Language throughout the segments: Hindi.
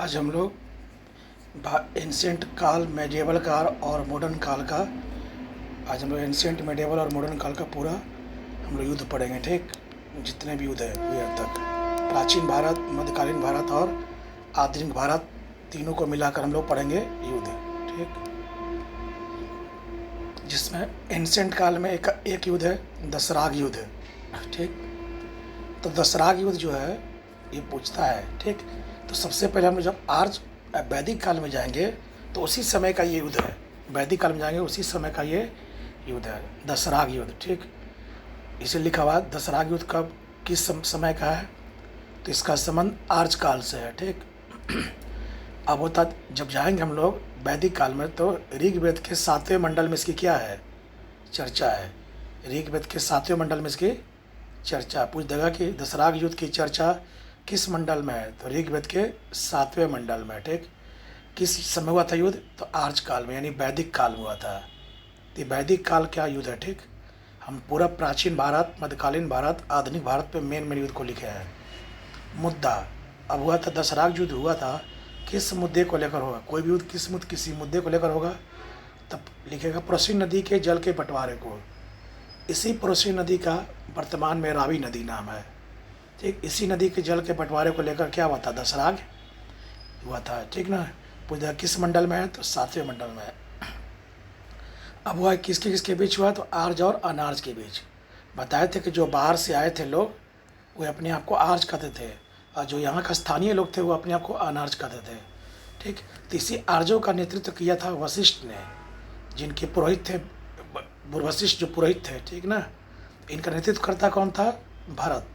आज हम लोग एंशिएंट काल, मेडिएवल काल और मॉडर्न काल का आज हम लोग एंशिएंट, मेडिएवल और मॉडर्न काल का पूरा हम लोग युद्ध पढ़ेंगे। ठीक, जितने भी युद्ध है हुए अब तक, प्राचीन भारत, मध्यकालीन भारत और आधुनिक भारत, तीनों को मिलाकर हम लोग पढ़ेंगे युद्ध। ठीक, जिसमें एंशिएंट काल में एक युद्ध है दशराग युद्ध। ठीक, तो दशराग युद्ध जो है ये पूछता है। ठीक, तो सबसे पहले हम जब आज वैदिक काल में जाएंगे तो उसी समय का ये युद्ध है। वैदिक काल में जाएंगे उसी समय का ये युद्ध है, दशराग युद्ध। ठीक, इसे लिखा हुआ दशराग युद्ध कब किस समय का है, तो इसका संबंध आर्य काल से है। ठीक, अब होता जब जाएंगे हम लोग वैदिक काल में तो ऋग्वेद के 7वें मंडल में इसकी क्या है, चर्चा है। ऋग्वेद के 7वें मंडल में इसकी चर्चा पूछ देगा कि दशराग युद्ध की चर्चा किस मंडल में है, तो ऋग्वेद के 7वें मंडल में। ठीक, किस समय हुआ था युद्ध, तो आर्य काल में यानी वैदिक काल में हुआ था। तो वैदिक काल क्या युद्ध है। ठीक, हम पूरा प्राचीन भारत, मध्यकालीन भारत, आधुनिक भारत पे मेन युद्ध को लिखे हैं। मुद्दा अब हुआ था दशराग युद्ध हुआ था किस मुद्दे को लेकर होगा, कोई भी युद्ध किसी मुद्दे को लेकर होगा तब लिखेगा प्रोसी नदी के जल के बंटवारे को। इसी प्रोसी नदी का वर्तमान में रावी नदी नाम है। ठीक, इसी नदी के जल के बंटवारे को लेकर क्या हुआ था, दशराग हुआ था। ठीक ना, पूछा किस मंडल में है, तो 7वें मंडल में है। अब हुआ किसके बीच हुआ, तो आर्य और अनार्य के बीच। बताए थे कि जो बाहर से आए थे लोग वो अपने आप को आर्य कहते थे और जो यहाँ का स्थानीय लोग थे वो अपने आप को अनार्य कहते थे। ठीक, तो इसी आर्यों का नेतृत्व किया था वशिष्ठ ने, जिनके पुरोहित थे वशिष्ठ, जो पुरोहित थे। ठीक ना, इनका नेतृत्व करता कौन था, भरत,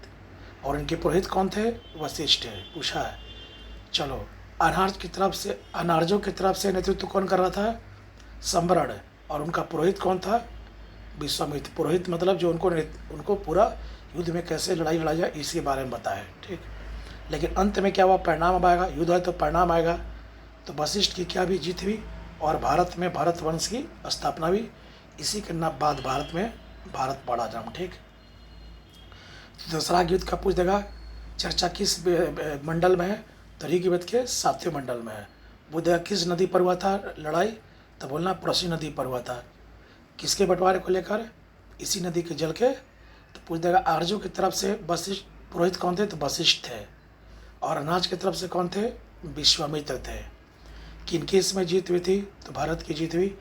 और इनके पुरोहित कौन थे, वशिष्ठ। पूछा है। चलो, अनार्य की तरफ से, अनार्यों की तरफ से नेतृत्व कौन कर रहा था, सम्वरण, और उनका पुरोहित कौन था, विश्वामित्र। पुरोहित मतलब जो उनको पूरा युद्ध में कैसे लड़ाई लड़ा जाए इसके बारे में बताया। ठीक, लेकिन अंत में क्या हुआ, परिणाम आएगा, युद्ध है तो परिणाम आएगा। तो वशिष्ठ की क्या भी जीत हुई और भारत में भारत वंश की स्थापना हुई। इसी के बाद भारत में भारत पड़ा जन्म। ठीक, तो दशराग युद्ध का पूछ देगा चर्चा किस मंडल में है, तो ऋग्वेद के 7वें मंडल में है। पूछेगा किस नदी पर हुआ था लड़ाई, तो बोलना प्रोसी नदी पर हुआ था। किसके बंटवारे को लेकर, इसी नदी के जल के। तो पूछ देगा आर्यों की तरफ से वशिष्ठ, पुरोहित कौन थे, तो वशिष्ठ थे, और अनाज की तरफ से कौन थे, विश्वामित्र थे। किनकी इसमें जीत हुई थी, तो भारत की जीत हुई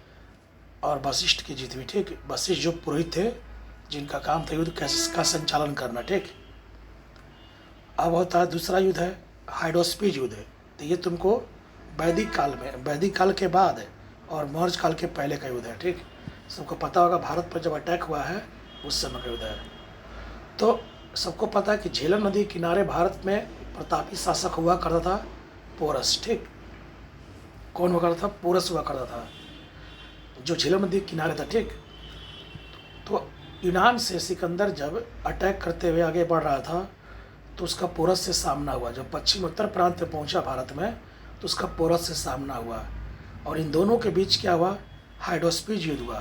और वशिष्ठ की जीत हुई। ठीक, वशिष्ठ जो पुरोहित थे जिनका काम था युद्ध का संचालन करना। ठीक, अब होता है दूसरा युद्ध है हाइड्रोस्पीज युद्ध। तो ये तुमको वैदिक काल में, वैदिक काल के बाद है और मौर्य काल के पहले का युद्ध है। ठीक, सबको पता होगा भारत पर जब अटैक हुआ है उस समय का युद्ध है। तो सबको पता है कि झेलम नदी किनारे भारत में प्रतापी शासक हुआ करता था पोरस। ठीक, कौन हुआ करता था, पोरस हुआ करता था जो झेलम नदी किनारे था। ठीक, तो यूनान से सिकंदर जब अटैक करते हुए आगे बढ़ रहा था तो उसका पोरस से सामना हुआ। जब पश्चिम उत्तर प्रांत में पहुंचा भारत में तो उसका पोरस से सामना हुआ और इन दोनों के बीच क्या हुआ, हाइड्रोस्पीज युद्ध हुआ।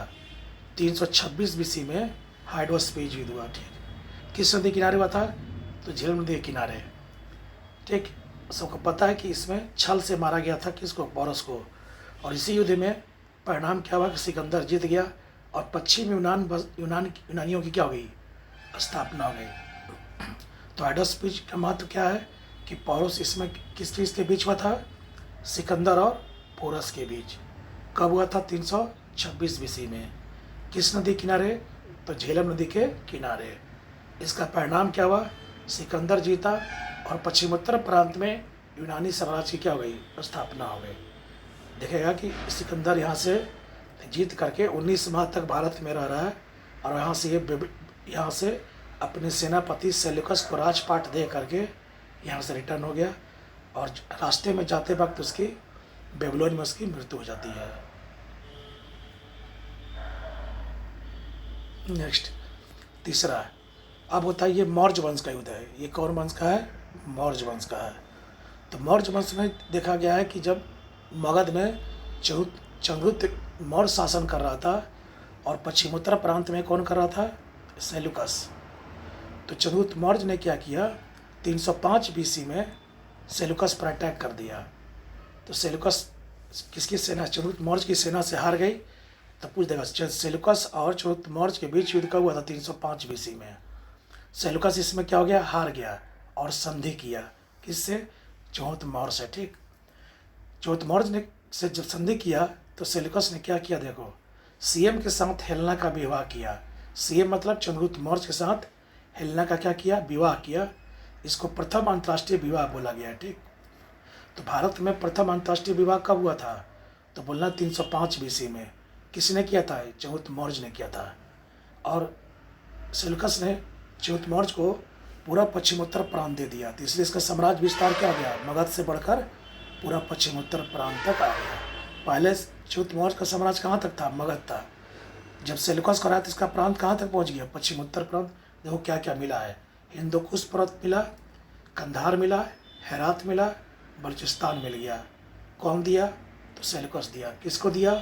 326 BC में हाइड्रोस्पीज युद्ध हुआ। ठीक, किस नदी किनारे हुआ था, तो झेलम नदी के किनारे। ठीक, सबको पता है कि इसमें छल से मारा गया था किसको, पोरस को, और इसी युद्ध में परिणाम क्या हुआ कि सिकंदर जीत गया और पश्चिम यूनानियों की क्या हो गई, स्थापना हो गई। तो हाइड्रोस्पीज का महत्व क्या है कि पोरस इसमें किस चीज़ के बीच हुआ था, सिकंदर और पोरस के बीच। कब हुआ था, 326 BC में। किस नदी किनारे, तो झेलम नदी के किनारे। इसका परिणाम क्या हुआ, सिकंदर जीता और पश्चिमोत्तर प्रांत में यूनानी साम्राज्य की क्या हो गई, स्थापना हो गई। देखेगा कि सिकंदर यहाँ से जीत करके 19 माह तक भारत में रह रहा है और यहाँ से अपने सेनापति सेल्यूकस को राजपाट दे करके यहाँ से रिटर्न हो गया और रास्ते में जाते वक्त उसकी बेबीलोन में उसकी मृत्यु हो जाती है। नेक्स्ट, तीसरा अब होता है ये मौर्य वंश का युद्ध है। ये कौन वंश का है, मौर्य वंश का है। तो मौर्य वंश में देखा गया है कि जब मगध में चंद्रगुप्त मौर्य शासन कर रहा था और पश्चिमोत्तर प्रांत में कौन कर रहा था, सेल्यूकस। तो चंद्रगुप्त मौर्य ने क्या किया, 305 BC में सेल्यूकस पर अटैक कर दिया तो सेल्यूकस किसकी सेना, चंद्रगुप्त मौर्य की सेना से हार गई। तो पूछ देगा सेल्यूकस और चंद्रगुप्त मौर्य के बीच युद्ध कब हुआ था? 305 बीसी में। सेल्यूकस इसमें क्या हो गया? हार गया और संधि किया किससे? चंद्रगुप्त मौर्य से। ठीक, चंद्रगुप्त मौर्य ने से जब संधि किया तो सेल्यूकस ने क्या किया? देखो, सीएम के साथ हेलेना का विवाह किया। सीएम मतलब चंद्रगुप्त मौर्य के साथ हेलेना का क्या किया? विवाह किया। इसको प्रथम अंतर्राष्ट्रीय विवाह बोला गया। ठीक, तो भारत में प्रथम अंतर्राष्ट्रीय विवाह कब हुआ था? तो बोलना 305 बीसी में। किसने किया था? चंद्रगुप्त मौर्य ने किया था। और सेल्यूकस ने चंद्रगुप्त मौर्य को पूरा पश्चिमोत्तर प्रांत दे दिया, तो इसलिए इसका साम्राज्य विस्तार क्या हो गया? मगध से बढ़कर पूरा पश्चिमोत्तर प्रांत तक आ गया। पहले चंद्रगुप्त मौर्य का साम्राज्य कहाँ तक था? मगध था। जब सेल्यूकस कराया तो इसका प्रांत कहाँ तक पहुँच गया? पश्चिमोत्तर प्रांत। देखो क्या क्या मिला है, हिंदुकुश पर्वत मिला, कंधार मिला, हेरात मिला, बलूचिस्तान मिल गया। कौन दिया? तो सेल्यूकस दिया। किसको दिया?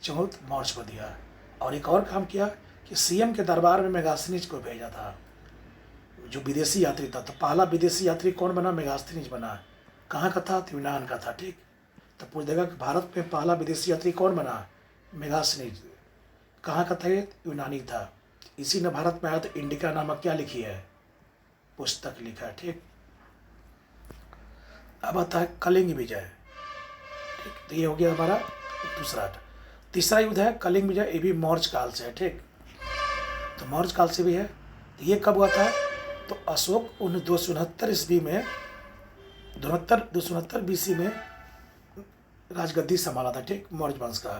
चंद्रगुप्त मौर्य को दिया। और एक और काम किया कि सीएम के दरबार में मेगास्थनीज को भेजा था, जो विदेशी यात्री था। तो पहला विदेशी यात्री कौन बना? मेगास्थनीज बना। कहाँ का था? तो यूनान का था। ठीक, तो पूछ देगा कि भारत में पहला विदेशी यात्री कौन बना? मेगास्थनीज। कहाँ का था? ये यूनानी था। इसी ने भारत में आया तो इंडिका नामक क्या लिखी है? पुस्तक लिखा है। ठीक, अब आता है कलिंग विजय। ठीक, तो ये हो गया हमारा दूसरा। तीसरा युद्ध है कलिंग विजय, ये भी मौर्य काल से है। ठीक, तो मौर्य काल से भी है। तो ये कब हुआ था? तो अशोक 269 ईस्वी में 269 बीसी में राजगद्दी संभाला था। ठीक, मौर्य वंश का।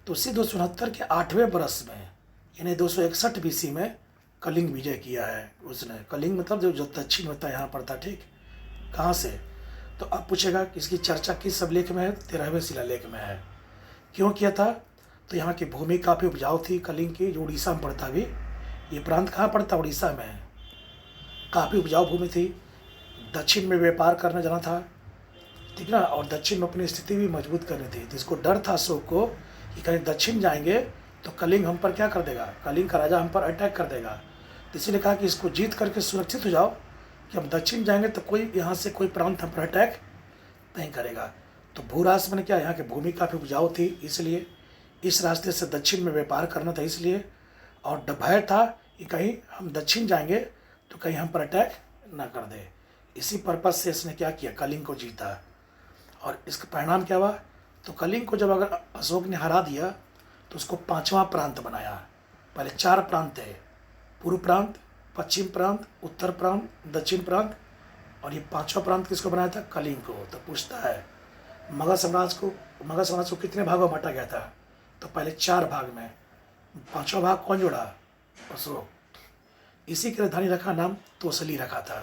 तो उसी 269 के 8वें बरस में यानी 261 बीसी में कलिंग विजय किया है उसने। कलिंग मतलब जो दक्षिण में था, यहाँ पर था। ठीक, कहाँ से? तो अब पूछेगा कि इसकी चर्चा किस अभिलेख में है? 13वें शिलालेख में है। क्यों किया था? तो यहाँ की भूमि काफ़ी उपजाऊ थी कलिंग की, जो उड़ीसा में पड़ता। भी ये प्रांत कहाँ पड़ता? उड़ीसा में। काफ़ी उपजाऊ भूमि थी, दक्षिण में व्यापार करने जाना था। ठीक ना, और दक्षिण में अपनी स्थिति भी मजबूत करनी थी। तो इसको डर था अशोक को कि कहीं दक्षिण जाएंगे तो कलिंग हम पर क्या कर देगा? कलिंग का राजा हम पर अटैक कर देगा। तो इसीलिए कहा कि इसको जीत करके सुरक्षित हो जाओ कि हम दक्षिण जाएंगे तो कोई यहाँ से कोई प्रांत हम पर अटैक नहीं करेगा। तो भूराष्ट्र में क्या, यहाँ की भूमि काफ़ी उपजाऊ थी, इसलिए इस रास्ते से दक्षिण में व्यापार करना था इसलिए। और भय था कि कहीं हम दक्षिण जाएंगे तो कहीं हम पर अटैक ना कर दे। इसी पर्पज से इसने क्या किया? कलिंग को जीता। और इसका परिणाम क्या हुआ? तो कलिंग को जब अगर अशोक ने हरा दिया तो उसको 5वां प्रांत बनाया। पहले 4 प्रांत थे, पूर्व प्रांत, पश्चिम प्रांत, उत्तर प्रांत, दक्षिण प्रांत, और ये 5वां प्रांत किसको बनाया था? कलिंग को। तो पूछता है मगध साम्राज्य को कितने भागों में बांटा गया था? तो पहले 4 भाग में। 5वां भाग कौन जोड़ा? अशोक। इसी की राजधानी रखा नाम तोसली रखा था।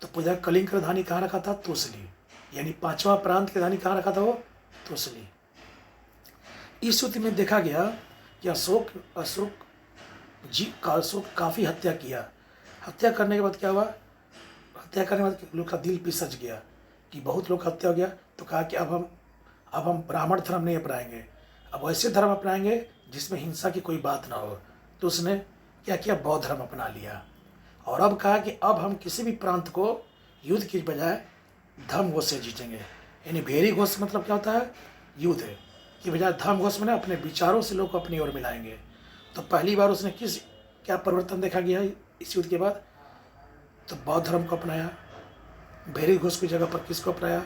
तो पूजा कलिंग की राजधानी कहाँ रखा था? तोसली। यानी 5वां प्रांत की राजधानी कहाँ रखा था? वो तोसली। इस युद्ध में देखा गया कि अशोक काफ़ी हत्या किया। हत्या करने के बाद क्या हुआ? हत्या करने के बाद लोग का दिल पिसज गया कि बहुत लोग हत्या हो गया। तो कहा कि अब हम ब्राह्मण धर्म नहीं अपनाएंगे, अब ऐसे धर्म अपनाएंगे जिसमें हिंसा की कोई बात ना हो। तो उसने क्या किया? बौद्ध धर्म अपना लिया। और अब कहा कि अब हम किसी भी प्रांत को युद्ध की बजाय धर्म घोष से जीतेंगे। यानी भेरी घोष मतलब क्या होता है? युद्ध की बजाय धर्म घोष में अपने विचारों से लोग को अपनी ओर मिलाएंगे। तो पहली बार उसने क्या परिवर्तन देखा गया है इस युद्ध के बाद? तो बौद्ध धर्म को अपनाया। भेरी घोष की जगह पर किसको अपनाया?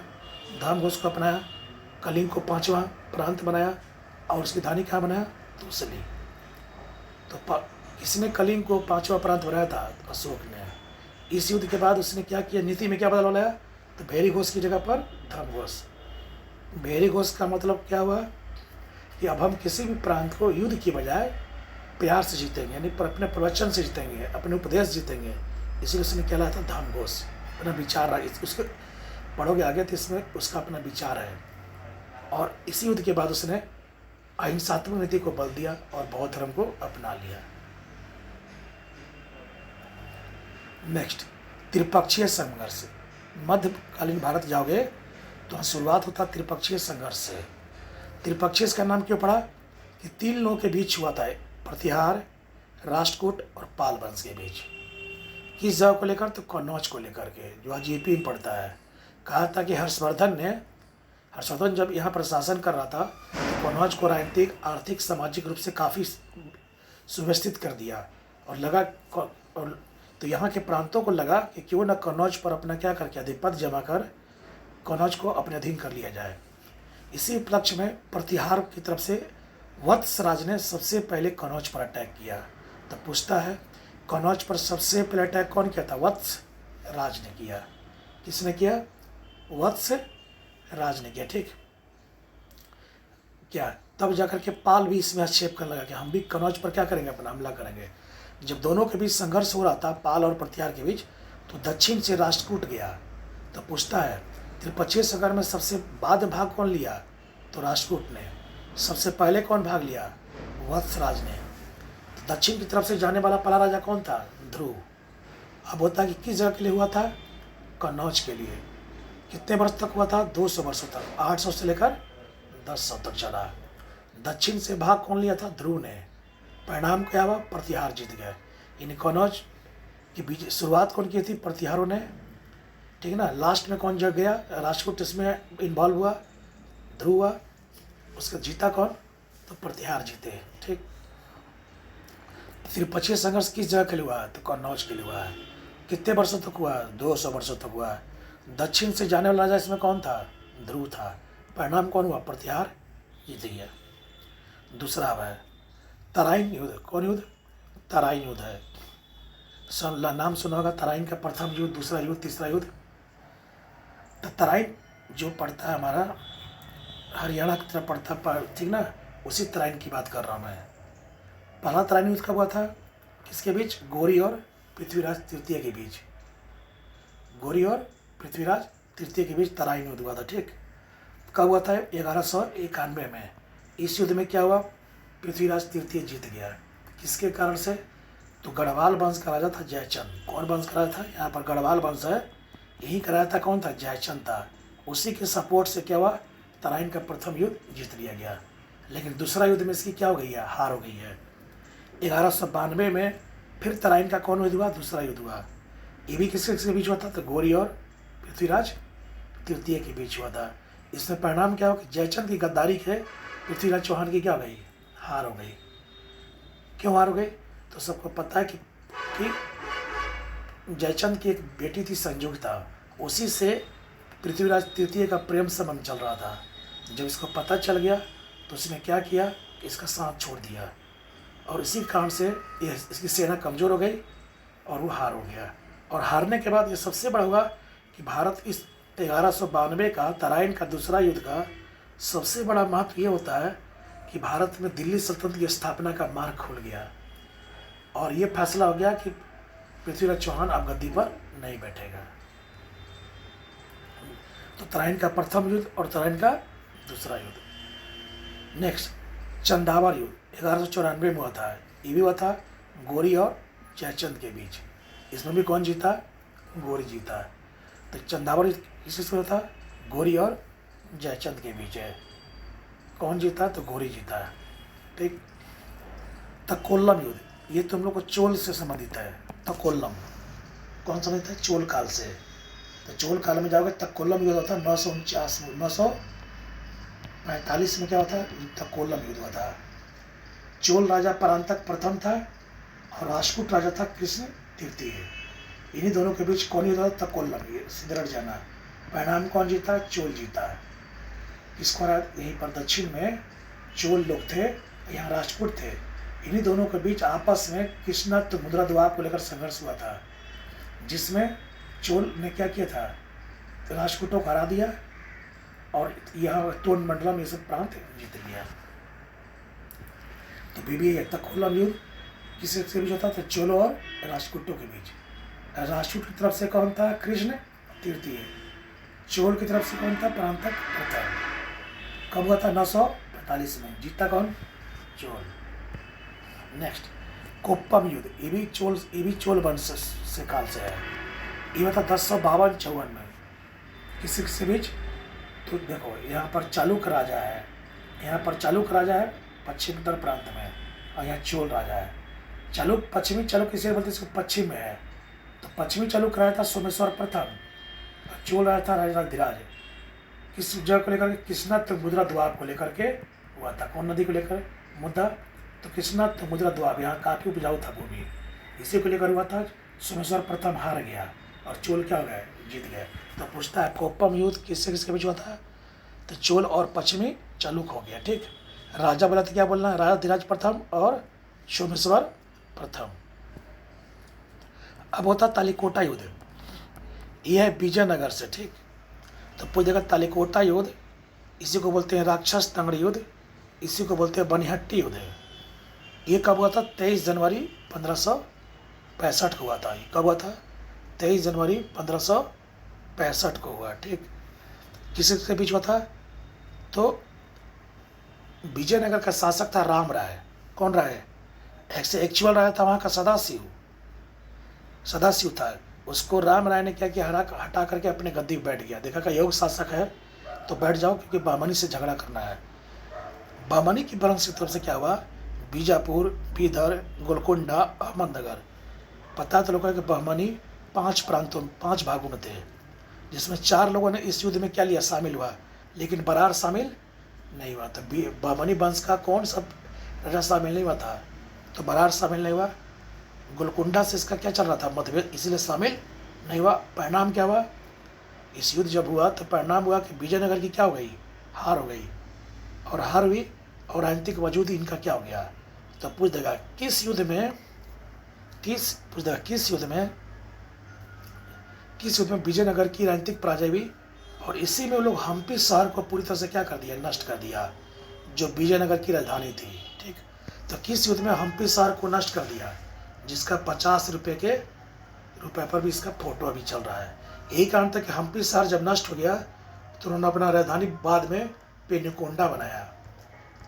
धर्म घोष को अपनाया। कलिंग को 5वां प्रांत बनाया और उसकी राजधानी कहाँ बनाया? तोसली। तो किसने कलिंग को 5वां प्रांत बनाया था? अशोक ने। इस युद्ध के बाद उसने क्या किया? नीति में क्या बदलाव लाया? तो भेरी घोष की जगह पर धर्म घोष। भेरी घोष का मतलब क्या हुआ कि अब हम किसी भी प्रांत को युद्ध की बजाय प्यार से जीतेंगे, यानी अपने प्रवचन से जीतेंगे, अपने उपदेश जीतेंगे। इसलिए उसने क्या लाया था? धर्म घोष। अपना विचार उसके पढ़ोगे आगे तो इसमें उसका अपना विचार है। और इसी युद्ध के बाद उसने अहिंसात्मक नीति को बल दिया और बौद्ध धर्म को अपना लिया। नेक्स्ट, त्रिपक्षीय संघर्ष। मध्यकालीन भारत जाओगे तो शुरुआत होता त्रिपक्षीय संघर्ष से। त्रिपक्षीय का नाम क्यों पड़ा? कि 3 लोगों के बीच हुआ था, प्रतिहार, राष्ट्रकूट और पाल वंश के बीच। किस जगह को लेकर? तो कन्नौज को लेकर के, जो आज यूपी में पड़ता है। कहा था कि हर्षवर्धन जब यहाँ प्रशासन कर रहा था तो कन्नौज को राजनीतिक, आर्थिक, सामाजिक रूप से काफ़ी सुव्यवस्थित कर दिया और लगा और तो यहाँ के प्रांतों को लगा कि क्यों न कन्नौज पर अपना क्या करके आधिपत्य जमा कर कन्नौज को अपने अधीन कर लिया जाए। इसी उपलक्ष्य में प्रतिहार की तरफ से वत्स राज ने सबसे पहले कन्नौज पर अटैक किया। तो पूछता है कन्नौज पर सबसे पहले अटैक कौन किया था? वत्स राज ने किया। किसने किया? वत्स राज ने किया। ठीक, क्या तब जाकर के पाल भी इसमें हस्तक्षेप करने लगा कि हम भी कन्नौज पर क्या करेंगे, अपना हमला करेंगे। जब दोनों के बीच संघर्ष हो रहा था, पाल और प्रतिहार के बीच, तो दक्षिण से राष्ट्रकूट गया। तो पूछता है त्रिपक्षीय संघर्ष में सबसे बाद भाग कौन लिया? तो राष्ट्रकूट ने। सबसे पहले कौन भाग लिया? वत्स राज ने। तो दक्षिण की तरफ से जाने वाला पहला राजा कौन था? ध्रुव। अब होता कि किस जगह के लिए हुआ था? कन्नौज के लिए। कितने वर्ष तक हुआ था? 200 वर्षों तक। 800 से लेकर 1000 तक चला। दक्षिण से भाग कौन लिया था? ध्रुव ने। परिणाम क्या हुआ? प्रतिहार जीत गए। इन कन्नौज की बीच शुरुआत कौन की थी? प्रतिहारों ने। ठीक है ना। लास्ट में कौन जग गया? राष्ट्रकूट इसमें इन्वॉल्व हुआ, ध्रुव हुआ। उसका जीता कौन? तो प्रतिहार जीते। ठीक। त्रिपक्षीय संघर्ष किस जगह के लिए हुआ? तो कन्नौज के लिए हुआ है। कितने वर्षों तक हुआ? 200 वर्षों तक हुआ। दक्षिण से जाने वाला राजा इसमें कौन था? ध्रुव था। परिणाम कौन हुआ? प्रतिहार जीत गया। दूसरा है तराइन युद्ध। कौन युद्ध? तराइन युद्ध है। नाम सुना होगा तराइन का। प्रथम युद्ध, दूसरा युद्ध, तीसरा युद्ध। तो तराइन जो पड़ता है हमारा हरियाणा की तरफ पड़ता, ठीक ना, उसी तराइन की बात कर रहा हूँ मैं। पहला तराइन युद्ध कब हुआ था? किसके बीच? गौरी और पृथ्वीराज तृतीय के बीच। गौरी और पृथ्वीराज तृतीय के बीच तराइन युद्ध हुआ था। ठीक। कब हुआ था? 1191 में। इस युद्ध में क्या हुआ? पृथ्वीराज तृतीय जीत गया। किसके कारण से? तो गढ़वाल वंश का राजा था जयचंद। कौन वंश का राजा था? यहाँ पर गढ़वाल वंश है, यही का राजा था। कौन था? जयचंद था। उसी के सपोर्ट से क्या हुआ? तराइन का प्रथम युद्ध जीत लिया गया। लेकिन दूसरा युद्ध में इसकी क्या हो गई है? हार हो गई है। 1192 में फिर तराइन का कौन युद्ध हुआ? दूसरा युद्ध हुआ। ये भी किसके बीच हुआ था? तो गौरी और पृथ्वीराज तृतीय के बीच हुआ था। इसमें परिणाम क्या हो कि जयचंद की गद्दारी के पृथ्वीराज चौहान की क्या हो गई? हार हो गई। क्यों हार हो गई? तो सबको पता है कि जयचंद की एक बेटी थी संयुक्ता, उसी से पृथ्वीराज तृतीय का प्रेम संबंध चल रहा था। जब इसको पता चल गया तो उसने क्या किया? इसका साथ छोड़ दिया और इसी कारण से इसकी सेना कमज़ोर हो गई और वो हार हो गया। और हारने के बाद ये सबसे बड़ा हुआ कि भारत इस 1192 का तराइन का दूसरा युद्ध का सबसे बड़ा महत्व ये होता है कि भारत में दिल्ली सल्तनत की स्थापना का मार्ग खुल गया और ये फैसला हो गया कि पृथ्वीराज चौहान अब गद्दी पर नहीं बैठेगा। तो तराइन का प्रथम युद्ध और तराइन का दूसरा युद्ध। नेक्स्ट चंदावर युद्ध 1194 में हुआ था। ये भी हुआ था गौरी और जयचंद के बीच। इसमें भी कौन जीता? गौरी जीता। तो चंदावर युद्ध किसमें हुआ था? गौरी और जयचंद के बीच है। कौन जीता? तो गौरी जीता। ठीक। तकोल्लम युद्ध, ये तुम लोग को चोल से संबंधित है। तकोल्लम कौन संबंधित है? चोल काल से। तो चोल काल में जाओगे तकोल्लम युद्ध होता 945 में क्या होता है? तकोल्लम युद्ध हुआ था। चोल राजा परांतक प्रथम था और राष्ट्रकूट राजा था कृष्ण तृतीय। इन्हीं दोनों के बीच कौन युद्ध था? तकोल्लम। ये सिद्धरठ जाना। परिणाम कौन जीता? चोल जीता। इसको यहीं पर दक्षिण में चोल लोग थे, यहाँ राष्ट्रकूट थे। इन्हीं दोनों के बीच आपस में कृष्णत्व मुद्रा द्वार को लेकर संघर्ष हुआ था, जिसमें चोल ने क्या किया था? राष्ट्रकूटों को हरा दिया और यहाँ टोन मंडलम ये सब प्रांत जीत लिया। तो बीबी तकोल्लम युद्ध किसके बीच होता था? चोलों और राष्ट्रकूटों के बीच। राष्ट्रकूट की तरफ से कौन था? कृष्ण तृतीय। चोल की तरफ से कौन था? परांतक प्रथम। कब हुआ था? 945 में। जीता कौन? चोल। नेक्स्ट कोप्पम युद्ध, ये भी चोल वंश से काल से है। ये हुआ था 1052-54 में। किसके बीच? तो देखो यहाँ पर चालुक्य राजा है, यहाँ पर चालुक्य राजा है पश्चिम उत्तर प्रांत में, और यहाँ चोल राजा है। चालुक्य पश्चिमी चालुक्य किसे बोलते हैं? इसको पश्चिम में है। तो पश्चिमी चालुक्य राजा था सोमेश्वर प्रथम, चोल राजा था राजा धीराज। किस जगह को लेकर के? कृष्णा तुंगभद्रा दोआब को लेकर के हुआ था। कौन नदी को लेकर मुद्दा? तो कृष्णा तुंगभद्रा दोआब, यहाँ काफ़ी उपजाऊ था भूमि, इसी को लेकर हुआ था। सोमेश्वर प्रथम हार गया और चोल क्या हो गए? जीत गए। तो पूछता है कोप्पम युद्ध किससे किसके बीच हुआ था? तो चोल और पश्चिमी चालुक हो गया। ठीक, राजा बोला था, क्या बोलना है? राजा धीराज प्रथम और सोमेश्वर प्रथम। अब होता तालिकोटा युद्ध, यह है विजयनगर से। ठीक, तो पूछ देगा तालिकोटा युद्ध, इसी को बोलते हैं राक्षस तंगड़ युद्ध, इसी को बोलते हैं बनिहट्टी युद्ध। ये कब हुआ था? 23 जनवरी 1565 को हुआ था। ये कब हुआ था? 23 जनवरी 1565 को हुआ। ठीक, किसके बीच हुआ था? तो विजयनगर का शासक था राम राय। कौन राय? एक्चुअल राय था वहाँ का सदाशिव, सदाशिव था। उसको राम राय ने क्या किया? हटा करके अपने गद्दी पर बैठ गया। देखा का योग शासक है तो बैठ जाओ, क्योंकि बहमनी से झगड़ा करना है। बहमनी की वंश की तरफ से क्या हुआ? बीजापुर, बीदर, गोलकोंडा, अहमदनगर। पता तो लोगों को कि बहमनी 5 प्रांतों, 5 भागों में थे, जिसमें 4 लोगों ने इस युद्ध में क्या लिया? शामिल हुआ, लेकिन बरार शामिल नहीं हुआ। तो बहमनी वंश का कौन सब राजा शामिल नहीं हुआ था? तो बरार शामिल नहीं हुआ। गोलकुंडा से इसका क्या चल रहा था? मतभेद, इसीलिए शामिल नहीं हुआ। परिणाम क्या हुआ? इस युद्ध जब हुआ तो परिणाम हुआ कि विजयनगर की क्या हो गई? हार हो गई, और हार हुई और राजनीतिक वजूद इनका क्या हो गया? तो पूछ देगा किस युद्ध में, किस युद्ध में विजयनगर की राजनीतिक पराजय हुई, और इसी में लोग हम्पी शहर को पूरी तरह से क्या कर दिया? नष्ट कर दिया, जो विजयनगर की राजधानी थी। ठीक, तो किस युद्ध में हम्पी शहर को नष्ट कर दिया, जिसका 50 रुपये पर भी इसका फोटो अभी चल रहा है। यही कारण था कि हम्पी शहर जब नष्ट हो गया तो उन्होंने अपना राजधानी बाद में पेनुकोंडा बनाया।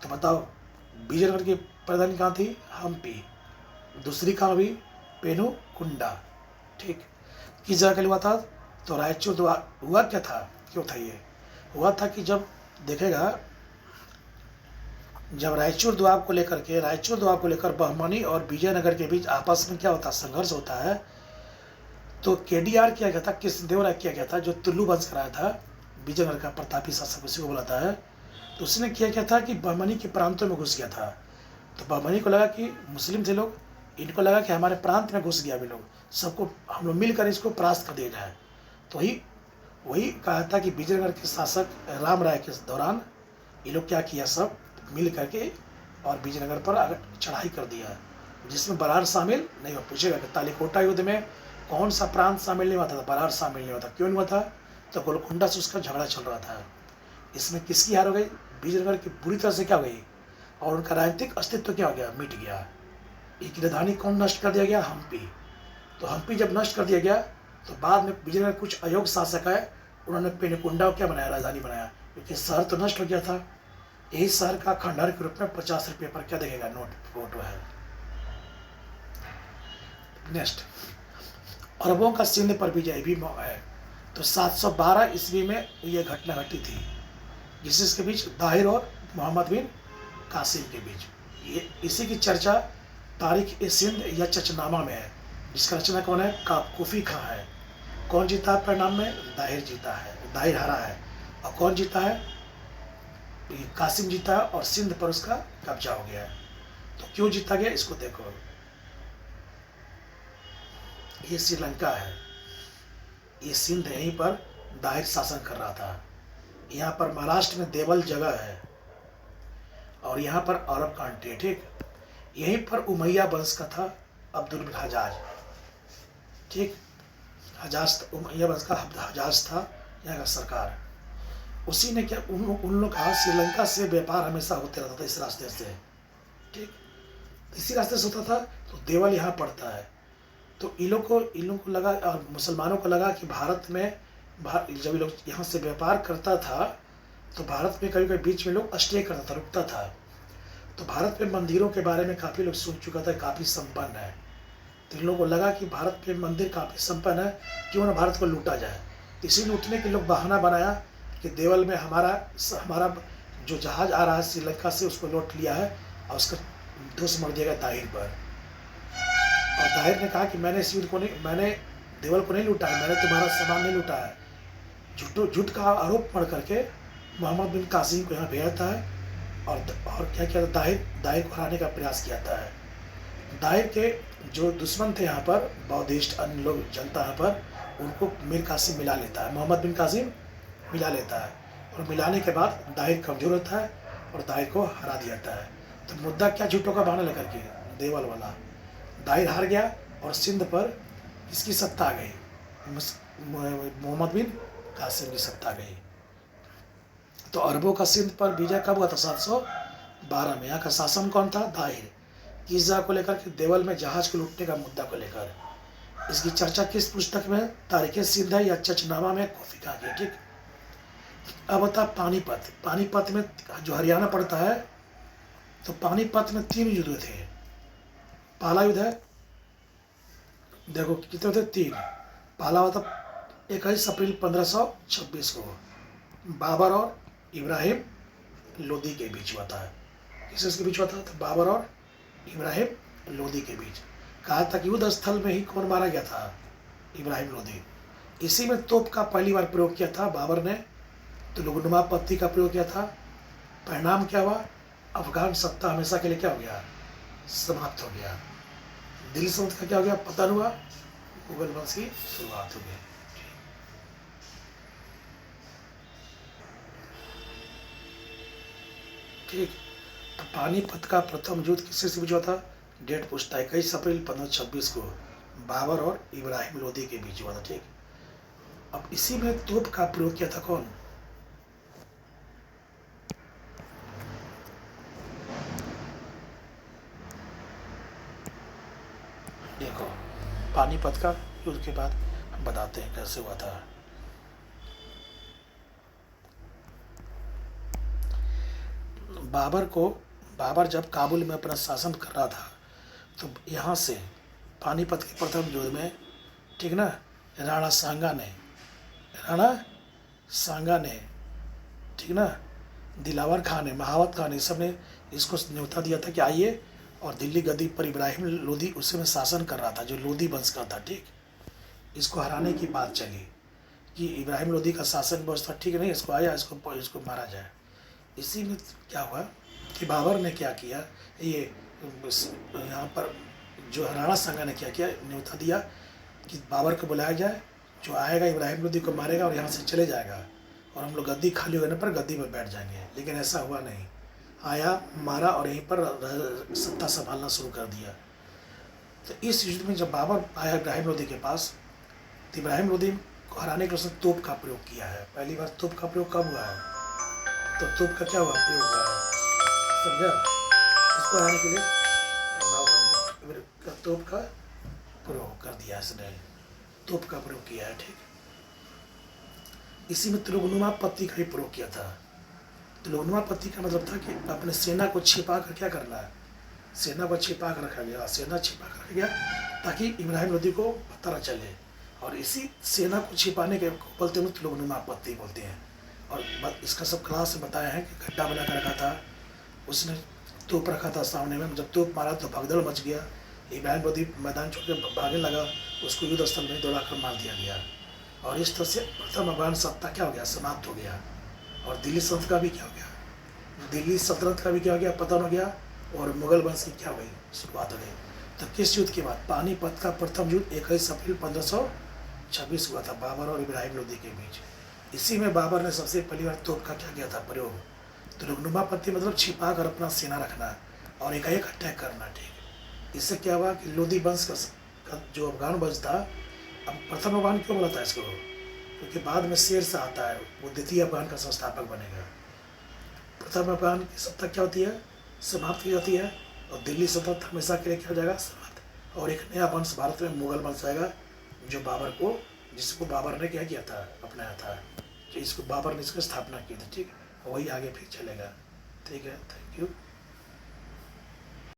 तो बताओ, विजयनगर की राजधानी कहाँ थी? हम्पी। दूसरी कहाँ हुई? पेनुकुंडा। ठीक, किस जगह के लिए हुआ था? तो रायचूर द्वार। हुआ क्या था? क्यों था ये? हुआ था कि जब देखेगा, जब रायचूर द्वार को लेकर बहमनी और विजयनगर के बीच आपस में क्या होता है? संघर्ष होता है। तो केडीआर किया गया था, कृष्णदेव राय किया गया था, जो तुल्लू वंश कराया था, विजयनगर का प्रतापी शासक उसी को बुलाता है। तो उसने किया क्या था कि बहमनी के प्रांतों में घुस गया था। तो बहमनी को लगा कि मुस्लिम थे लोग, इनको लगा कि हमारे प्रांत में घुस गया भी लोग, सबको हम लोग मिलकर इसको परास्त कर दिया जाए। तो वही कहा था कि विजयनगर के शासक राम राय के दौरान ये लोग क्या किया? सब मिल करके और विजयनगर पर चढ़ाई कर दिया, जिसमें बरार शामिल नहीं हुआ। पूछेगा कि तालिकोटा युद्ध में कौन सा प्रांत शामिल नहीं हुआ था? बरार शामिल नहीं हुआ था। क्यों नहीं हुआ था? तो गोलकुंडा से उसका झगड़ा चल रहा था। इसमें किसकी हार हो गई? विजयनगर की बुरी तरह से क्या हो गई, और उनका राजनीतिक अस्तित्व क्या हो गया? मिट गया। एक राजधानी कौन नष्ट कर दिया गया? हम्पी। तो हम्पी जब नष्ट कर दिया गया तो बाद में विजयनगर कुछ अयोग्य शासक है, उन्होंने पेनुकुंडा को क्या बनाया? राजधानी बनाया, क्योंकि शहर तो नष्ट हो गया था। यही शहर का खंडहर के रूप में 50 रुपये पर क्या देखेगा? नोट फोटो है। नेक्स्ट, अरबों का सिंध पर विजय भी है। तो 712 ईस्वी में यह घटना घटी थी, जिसके बीच दाहिर और मोहम्मद बिन कासिम के बीच। ये इसी की चर्चा तारीख ए सिंध या चचनामा में है, जिसका रचना कौन है? कूफी खां है। कौन जीता है परिणाम में? दाहिर जीता है, दाहिर हारा है। और कौन जीता है? कासिम जीता है, और सिंध पर उसका कब्जा हो गया है। तो क्यों जीता गया? इसको देखो, ये श्रीलंका है, ये सिंध यहीं पर दाहिर शासन कर रहा था। यहाँ पर महाराष्ट्र में देवल जगह है, और यहाँ पर अरब कांटे। ठीक, यहीं पर उमैया वंश का था अब्दुल बिन हजाज। ठीक, हजाज, उमैया वंश का हजाज था यहाँ का सरकार। उसी ने क्या, उन लोग का श्रीलंका से व्यापार हमेशा होते रहता था इस रास्ते से। ठीक, इसी रास्ते से होता था। तो देवल यहाँ पड़ता है। तो इन लोग को लगा, और मुसलमानों को लगा कि भारत में जब लोग यहाँ से व्यापार करता था तो भारत में कभी कभी बीच में लोग स्टे करता था, रुकता था। तो भारत में मंदिरों के बारे में काफ़ी लोग सुन चुका था, काफ़ी संपन्न है। तो इन लोगों को लगा कि भारत में मंदिर काफ़ी संपन्न है, क्यों ना भारत को लूटा जाए। इसी लूटने के लोग बहाना बनाया कि देवल में हमारा जो जहाज़ आ रहा है श्रीलंका से, उसको लूट लिया है, और उसका दोष मर दिया दाहिर पर। और दाहिर ने कहा कि मैंने इस युद्ध को नहीं, मैंने देवल को नहीं लूटा है, मैंने तुम्हारा सामान नहीं लूटा है। झूठ का आरोप पढ़ करके मोहम्मद बिन कासिम को यहाँ भेजा है और क्या किया था, दाहिर को हराने का प्रयास किया था। दाहिर के जो दुश्मन थे यहाँ पर, बौद्धिस्ट अन्य लोग जनता यहाँ पर, उनको मीर कासिम मिला लेता है, मोहम्मद बिन कासिम मिला लेता है। और मिलाने के बाद दाहिर कमज़ोर होता है और दाहिर को हरा दिया जाता है। तो मुद्दा क्या झूठों का बहाना लेकर के, देवल वाला। दाहिर हार गया और सिंध पर इसकी सत्ता आ गई, मोहम्मद बिन कासिम की सत्ता आ गई। तो अरबों का सिंध पर विजय कब हुआ था? 712 में। यहाँ का शासन कौन था? दाहिर। किस जगह को लेकर के? देवल में जहाज को लूटने का मुद्दा को लेकर। इसकी चर्चा किस पुस्तक में? तारीख़ सिंध है या चचनामा में कॉफी का की। ठीक। अब बता पानीपत। पानीपत में जो हरियाणा पड़ता है, तो पानीपत में 3 युद्ध थे। पहला युद्ध है, देखो कितने थे? 3। पहला हुआ था 21 अप्रैल 1526 को, बाबर और इब्राहिम लोदी के बीच हुआ था। किसके बीच हुआ था? तो बाबर और इब्राहिम लोदी के बीच। कहा था कि युद्ध स्थल में ही कौन मारा गया था? इब्राहिम लोदी। इसी में तोप का पहली बार प्रयोग किया था बाबर ने, तो लुगनुमा पत्ती का प्रयोग किया था। परिणाम क्या हुआ? अफगान सत्ता हमेशा के लिए क्या हो गया? समाप्त हो गया। दिल्ली सल्तनत का क्या हो गया? पतन हुआ। मुगल वंश की शुरुआत हो गई। ठीक। तो पानीपत का प्रथम युद्ध किससे बीच हुआ था? डेट पूछता है, 21 अप्रैल 1526 को बाबर और इब्राहिम लोदी के बीच हुआ था। ठीक। अब इसी में तोप का प्रयोग किया था कौन? देखो, पानीपत का युद्ध के बाद हम बताते हैं कैसे हुआ था। बाबर जब काबुल में अपना शासन कर रहा था, तो यहाँ से पानीपत के प्रथम युद्ध में, ठीक ना, राणा सांगा ने, ठीक ना, दिलावर खान ने, महावत खान ने, सब ने इसको न्योता दिया था कि आइए। और दिल्ली गद्दी पर इब्राहिम लोदी उस समय शासन कर रहा था, जो लोदी वंश का था। ठीक। इसको हराने की बात चली कि इब्राहिम लोदी का शासन व्यवस्था ठीक नहीं, इसको आया, इसको मारा जाए। इसी में क्या हुआ कि बाबर ने क्या किया, ये यहाँ पर जो राणा सांगा ने क्या किया, न्योता दिया कि बाबर को बुलाया जाए, जो आएगा इब्राहिम लोदी को मारेगा और यहाँ से चले जाएगा, और हम लोग गद्दी खाली होने पर गद्दी पर बैठ जाएंगे। लेकिन ऐसा हुआ नहीं। आया, मारा और यहीं पर सत्ता संभालना शुरू कर दिया। तो इस युद्ध में जब बाबर आया इब्राहिम लोदी के पास, तो इब्राहिम लोदी को हराने के लिए उसने तोप का प्रयोग किया है। पहली बार तोप का प्रयोग कब हुआ है? तो तोप का क्या हुआ? प्रयोग हुआ है, समझा? इसको हराने के लिए तोप का प्रयोग कर दिया, इसने तोप का प्रयोग किया है। ठीक। इसी में त्रिगुनुमा पत्ती का भी प्रयोग किया था। त्रिगुनुमा पत्ती का मतलब था कि अपने सेना को छिपा कर क्या करना है, सेना को छिपा कर रखा गया, सेना छिपा कर रखा गया ताकि इब्राहिम लोदी को पता न चले। और इसी सेना को छिपाने के बोलते हैं त्रिगुनुमा पत्ती बोलते हैं। और इसका सब क्लास में बताया है कि गड्ढा बना कर रखा था, उसने तोप रखा था सामने में। जब तोप मारा तो भगदड़ मच गया, इब्राहिम लोदी मैदान छोड़ के भागने लगा, उसको युद्ध स्थल में दौड़ा कर मार दिया गया। और इस तरह से प्रथम अफगान सत्ता क्या हो गया? समाप्त हो गया। और दिल्ली सल्तनत का भी क्या हो गया? दिल्ली सल्तनत का भी क्या हो गया? पतन हो गया। और मुगल वंश की क्या हो गई? शुरुआत हो गई। तो किस युद्ध के बाद? पानीपत का प्रथम युद्ध 21 अप्रैल 1526 हुआ था बाबर और इब्राहिम लोदी के बीच। इसी में बाबर ने सबसे पहली बार तोप का क्या किया था? प्रयोग। तो रुगनुमा पत्ती मतलब छिपा कर अपना सेना रखना और एक अटैक करना। ठीक। इससे क्या हुआ कि लोदी वंश का जो अफगान वंश था, अब प्रथम अफगान क्यों बोला था इसको? क्योंकि बाद में शेर शाह आता है, वो द्वितीय अफगान का संस्थापक बनेगा। प्रथम अफगान की सत्ता क्या होती है? समाप्त की जाती है। और दिल्ली सल्तनत हमेशा के लिए क्या हो जाएगा? समाप्त। और एक नया वंश भारत में मुगल वंश आएगा, जो जिसको बाबर ने क्या किया था? अपनाया था। तो इसको बाबर ने इसकी स्थापना की थी। ठीक। वही आगे फिर चलेगा। ठीक है, थैंक यू।